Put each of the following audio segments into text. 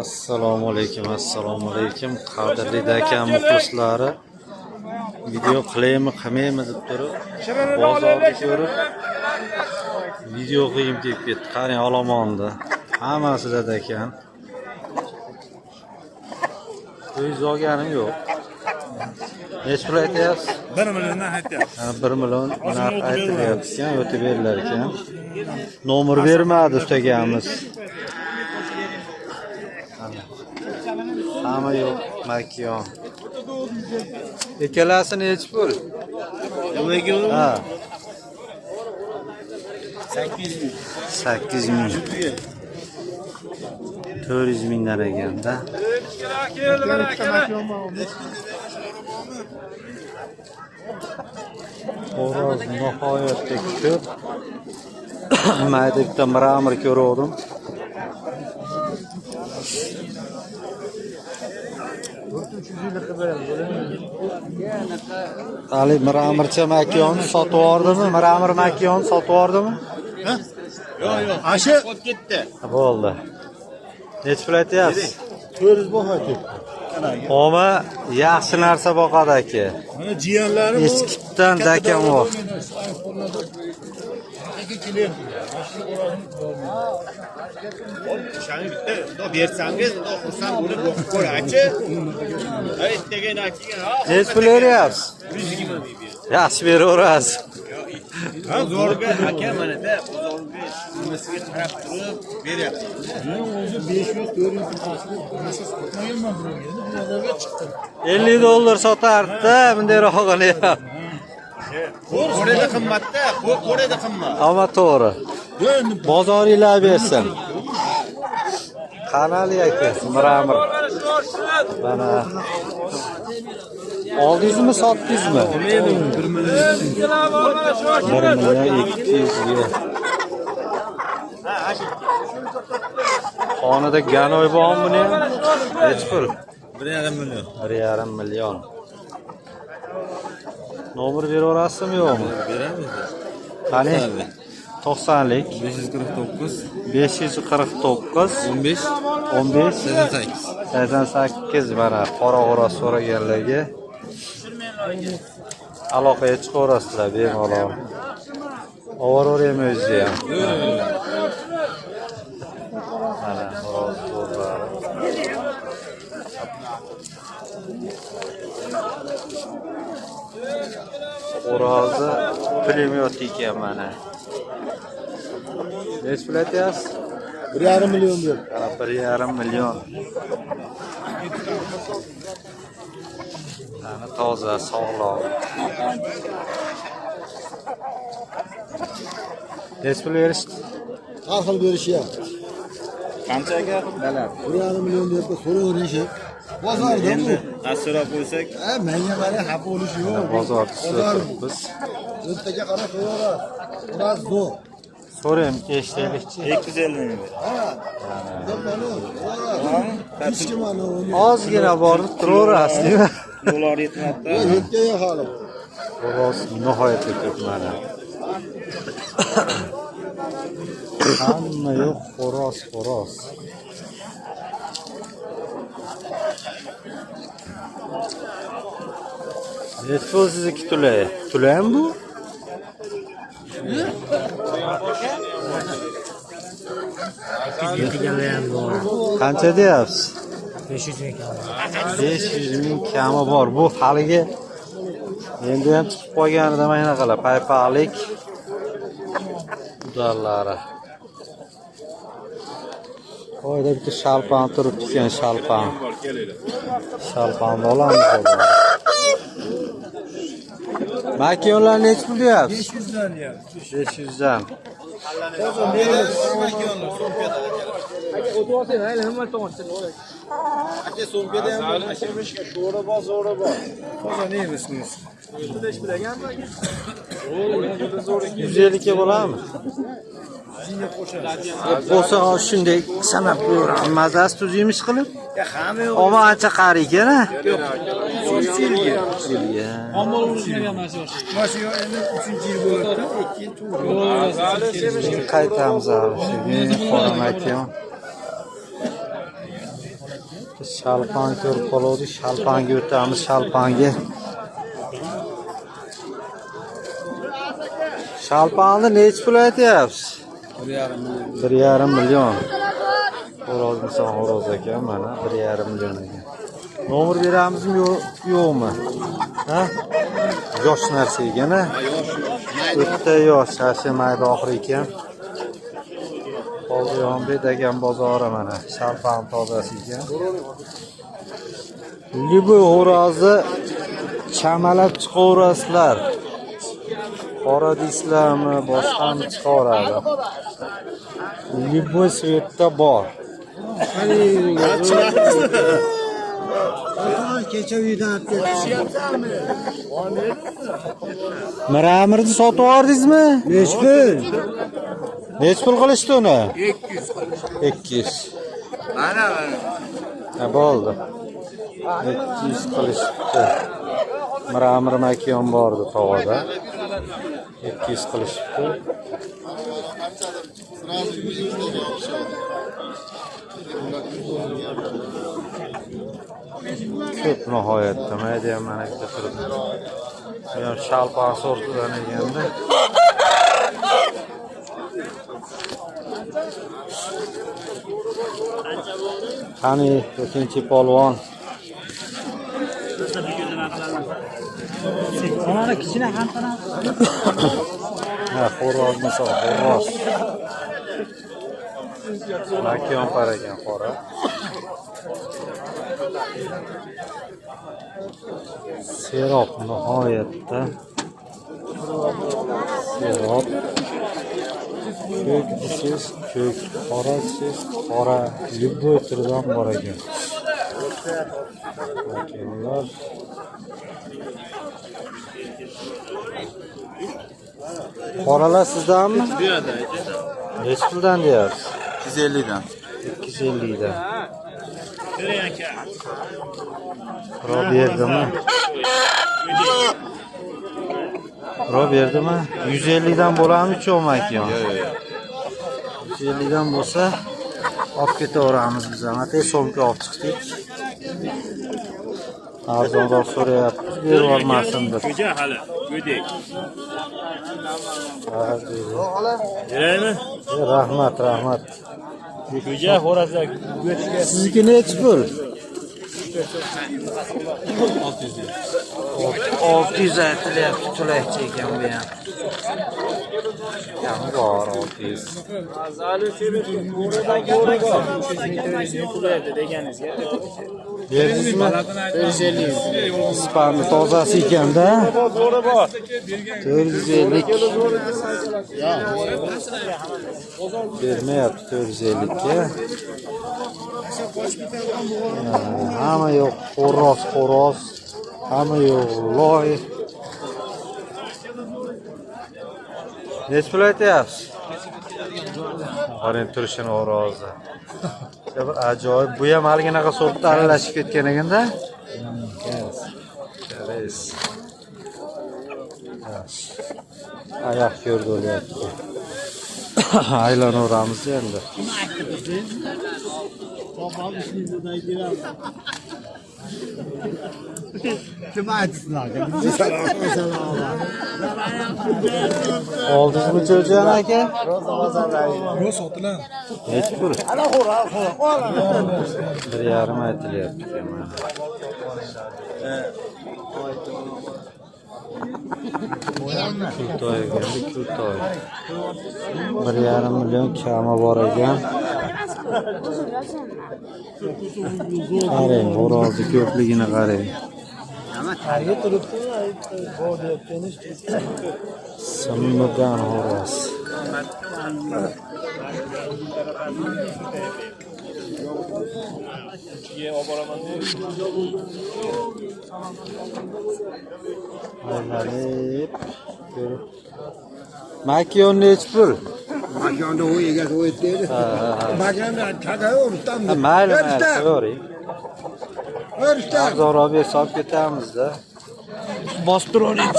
Assalomu alaykum qadrli akam muxlislari. Video qilaymi qilmaymi deb turib bozorga ko'rib video qilib ketdi. Qarang olomonda hammasida ekan. O'z olganim yo'q. Nech pul aytyapsiz? 1 milliondan aytyapsiz. 1 million narx aytyapsiz ekan, o'tib berilar ekan. Nomer bermadi ustagamiz. Hamma yo'q, makiyon. Ikkalasini nech pul? Ha. 8 ming. 400 mingdan ekanda. Xo'roz nihoyatda ko'p. Mayda bitta mramor ko'rdim. Ali mramorcha makiyon sotib yordimi? Mramor makiyon sotib yordimi? Yo'q. Ashi ketdi. Bo'ldi. Nech pul aytyapsiz? 400 baho ketdi. Oma yaxshi narsa boqadi aka. Mana jiyanlari bu Eskitdan dakam bor. O'shani bitta bersangiz, xursand bo'lib o'qib ko'rachi. Aytgan aytgan. Nech pul beryapsiz? 120 ming berdi. Yaxshi beraverasiz. Ha, zo'rga aka mana-da bozorga nimasiga qarab turib beryapti. men o'zi 500-400 pulsini sotmaganman birovga. Bozorga chiqdim. $50 sotardi, bunday rog'ini ham. Qo'rada qimmatda, qo'rada qimmat. Ammo to'g'ri. Endi Bozoringlar bersin. Qanali aka, mramor. Mana oldingizmi, sotdingizmi? 1 million. 1 million 200 ga. Xonada ganoy bormi buni ham? Nech pul? 1,5 million. 1,5 million. Nomer beraverasizmi yo'qmi? Beramiz. Qani? 90lik 549 549 15 15 88. 88 mana qora so'raganlarga aloqaga chiqaverasizlar bemalol. Overaveraymi o'zi ham. Mana xo'roz to'rlari. Xo'rozi pulemyot ekan mana. Nech pul aytyapsiz? 1,5 million berdi. 1,5 million. Ana toza, sog'lom. Nech pul berishdi? Har xil berishyapti. Qanchaga dalar? 1,5 million deb so'raverishib. Bozorda Endi bu. asura qo'ysak, Menga qarang, xafa bo'lish yo'q. Bozor biz. O'rtaga qarab qo'yaveradi. Ular zo'r. So'rayim, eshitaylikchi. 250 ming berdi. Hech kim mana uni Ozgina borib turaverasizmi? Dolar yetmabdi. yetgan hali. Xo'roz nihoyatda ko'p mana. Hamma yo'q, xo'roz. Nech pul sizniki tulay? Tulaymi bu? Qancha deyapsiz? 500 ming kami bor. Bu haligi endi ham chiqib qolganida mana qala paypaqlik udallari. Qo'yda bitta shalpan turibdi ekan, shalpan. Shalpanni olamiz hozir. Makiyonlar nech pul deyapsiz? 500 dan deyapti. 500 dan. Aka so'mkada ham ashimishga sho'ra bor. Hozir nemisimiz? 150 ga bo'ladimi? Bo'lsa shunday sanab qo'yaman. Mazasi tuzimish qilib. Hamma yo'q. Omma ancha qari ekan-a? Yilga. Ammo urushmagan narsa yo'q. Mana shu endi 3-yil bo'ladi. 2 yil to'g'ri. Qaytamiz hali. Qora makiyon. Shalpan ko'rib qoldik. Shalpanga o'tamiz, shalpanga. Shalpanni necha pul aytyapsiz? 1,5 million. Xo'roz misol xo'roz ekan, mana 1,5 million ekan. Nomer beramizmi yo'qmi? Ha? Yosh narsa ekan, ha? O'ta yosh, shashamaydi oxir ekan. Qo'liyonbek degan bozori mana, shalpan tozasi ekan. Libu xo'rozni chamalab chiqaverasizlar. Qora deysizlarmi, boshqani chiqaradi. Libu svetda bor. Kecha uydan ketdi. Miramirni sotib yubordingizmi? Nech pul? Nech pul qilishdi uni? 200. Mana. Ha, bo'ldi. 200 qilishdi. Miramir makiyon bordi tog'ada. 200 qilishdi. Ko'p nihoyatda mayda ham mana bitta turibdi. Bu ham shalpan sortidan ekanda. Qani ikkinchi polvon. Mana kichkina ham qana. Ha, xo'roz misol, xo'roz. Makiyon par ekan qora. Serob nihoyatda. Serob. Ko'k desiz, ko'k, qora desiz, qora. Любой turdan bor ekan. Makiyonlar. Qoralar sizdanmi? Bu yerda. Necha puldan deyapsiz? 250 dan. 250 dan. Birov berdimi? Birov berdimi? 150 dan bo'ladimi cho'makiyon? Yo'q, yo'q. 150 dan bo'lsa, olib ketaveramiz biz ham. Ate so'mka olib chiqdik. Arzonroq so'rayapmiz, berib olmasindir. Ko'ja hali, go'dek. Beraymi? Rahmat, rahmat. Ko'ja xo'razlar go'tga. Sizniki necha pul? 600 aytilyapti, to'laychi ekan bu ham. Kam bor 600. Berdingizmi? 450. Ispanni tozasi ekanda. 450. Bermayapti 450 ga. Hamma yo'q, xo'roz. Hamma yo'q, loy. Necha pul aytyapsiz? Qarang turishini xo'rozni. Bir ajoyib. Bu ham haligi sortda aralashib ketgan ekanda. Keres. Oyoq ko'rdi o'lyapti. Aylanaveramiz endi. Kim aytdilar? Oldingizmi Jo'jan aka? Yo'q, sotilar. Necha pul? 1,5 aytilyapti mana. Kultoy endi kultoy. 1,5 million kami bor ekan. Qarang, xo'rozni ko'pligini qarang. Simmidan xo'roz. Aylanib ko'rib. Makiyon necha pul? Makanda o egasi o etdi. Makanda takaveribdi. Mayli, ko'ring. Ko'rishdi. Arzonroq bersa olib ketamiz-da. Bosib turavering.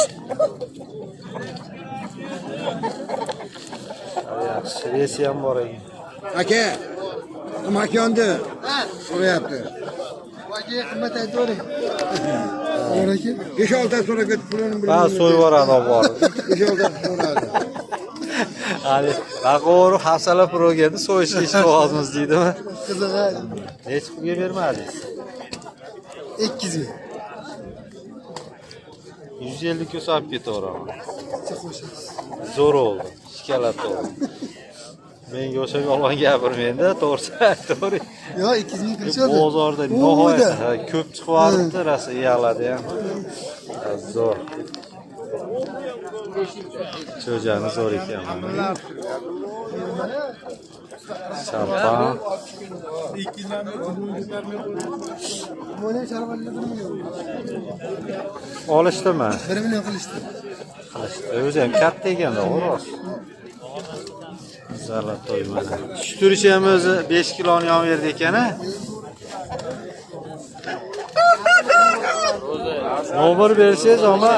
Yaxshi, resi ham bor ekan. Aka, makanda so'rayapti. aka qimmat aytavering. Amir aka 5-6 oy sonra ketib pulini Ha, so'yib yuboradi olib borib. 5-6 oy so'radi. Hali Baqo'ru hafsala pro'gada so'yishga ishlayapmiz deydimi? Qiziq. Hech pulga bermadingiz. 200 ming. 150 ga solib ketaveraman. Necha qo'shasiz? Zo'r oldu. Shikalat oldu. Menga o'sha yolg'on gapirmaydi, to'g'ri aytavering. Yo, 200 ming kirishadi. Bozorda nihoyat ko'p chiqyapti, rosa yig'iladi ham. Zo'r. Cho'jani zo'r ekan mana. Shampan. Mana sharbatlarni Olishdimi? 1 million qilishdi. O'zi ham katta ekanda, xo'roz. Zalatoy mana. Tushtirishi ham o'zi 5 kiloni yom berdi ekan-a. Nomer bersangiz, ama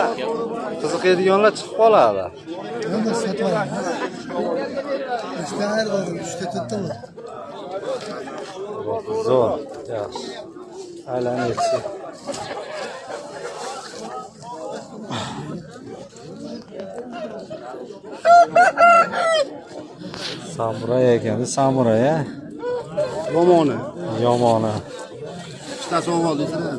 qiziqadiganlar chiqib qoladi. Nima sotib olamiz? Ishda har doim 3-4 mi? Zo'r. Yaxshi. Aylanib etsin. Samuray ekan, samuray a. Yomoni. Yomoni. Ikkitasi o'g'il desana.